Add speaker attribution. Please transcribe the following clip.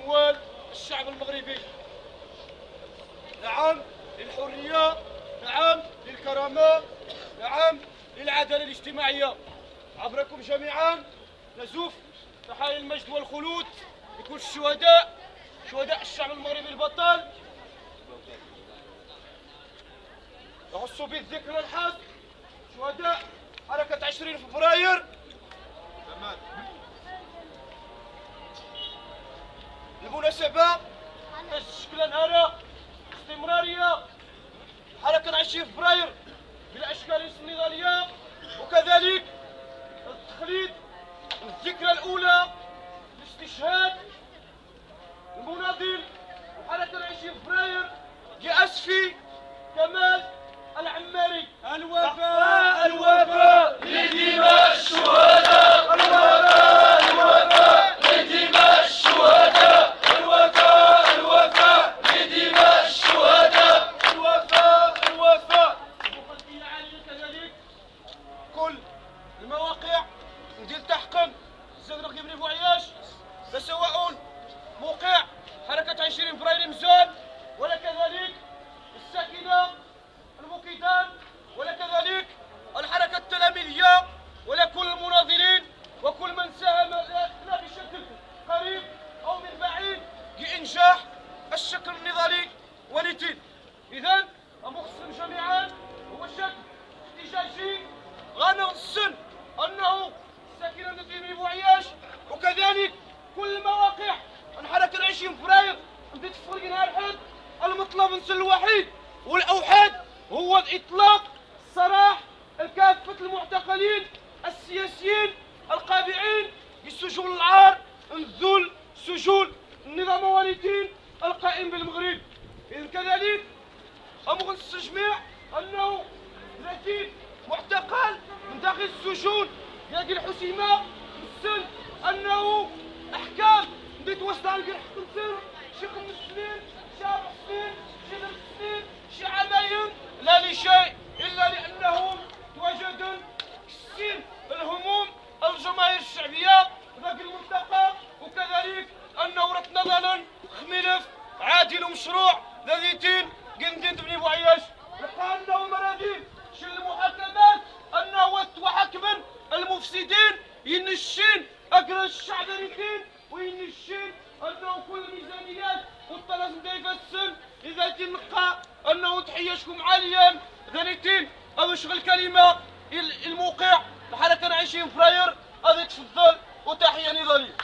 Speaker 1: أموال الشعب المغربي. نعم للحرية، نعم للكرامة، نعم للعدالة الاجتماعية. عبركم جميعا نزف تحايا المجد والخلود لكل الشهداء، شهداء الشعب المغربي البطل. يخص بالذكر والحظ شهداء حركة 20 فبراير. بالمناسبة تشكل نهار استمرارية حركة 20 فبراير بالأشكال النضالية، وكذلك التخليد الذكرى الأولى لاستشهاد المناضل وحركة 20 فبراير لأسفي كمال العماري.
Speaker 2: الوفاء الوفاء لدماء الشهداء، الوفاء الوفاء لدماء الشهداء، الوفاء الوفاء لدماء الشهداء، الوفاء الوفاء.
Speaker 1: المقدمة العالية كذلك كل المواقع ديال التحقيق الزنقة بن بوعياش، فسواء موقع حركة 20 فبراير مزال، ولا كذلك الساكنة المكيدان، ولا كذلك الحركة التلاميذية، ولا كل المناضلين وكل من ساهم لا بشكل قريب أو من بعيد لإنجاح الشكل النضالي ونتيل. إذن المقسم جميعا هو شكل احتجاجي غنغسن أنه الساكنة بن بوعياش، وكذلك كل المواقع الحركة 20 فبراير بدات تفرق نهار الحد. المطلب الوحيد والأوحد هو إطلاق سراح كافة المعتقلين السياسيين القابعين لسجون العار، الذل، سجون النظام والدين القائم بالمغرب. إذن كذلك أمر التجميع أنه 30 معتقل من داخل السجون ديال الحسيمة السن أنه أحكام بدات توصل على الحق نصير شي 5 سنين، شي 4 سنين، شي 3 سنين، شي عامين، لا لشيء إلا لأنهم تواجدوا كسين الهموم الجماهير الشعبية ذاك المنطقة، وكذلك أنه راه نظرا ملف عادل ومشروع ذاتين قندين بن بوعياش لقى أنه مرادين شل المحاكمات أنه وحاكما المفسدين ينشين أقرا الشعب ذاتين وينشين أنه كل ميزانيات والطلاسم دايفة السن إذا تنقى أنه تحياشكم عاليا ذاتين أو شغل كلمة الموقع الحركة 20 فبراير. أذي تفضل وتحية نضالية.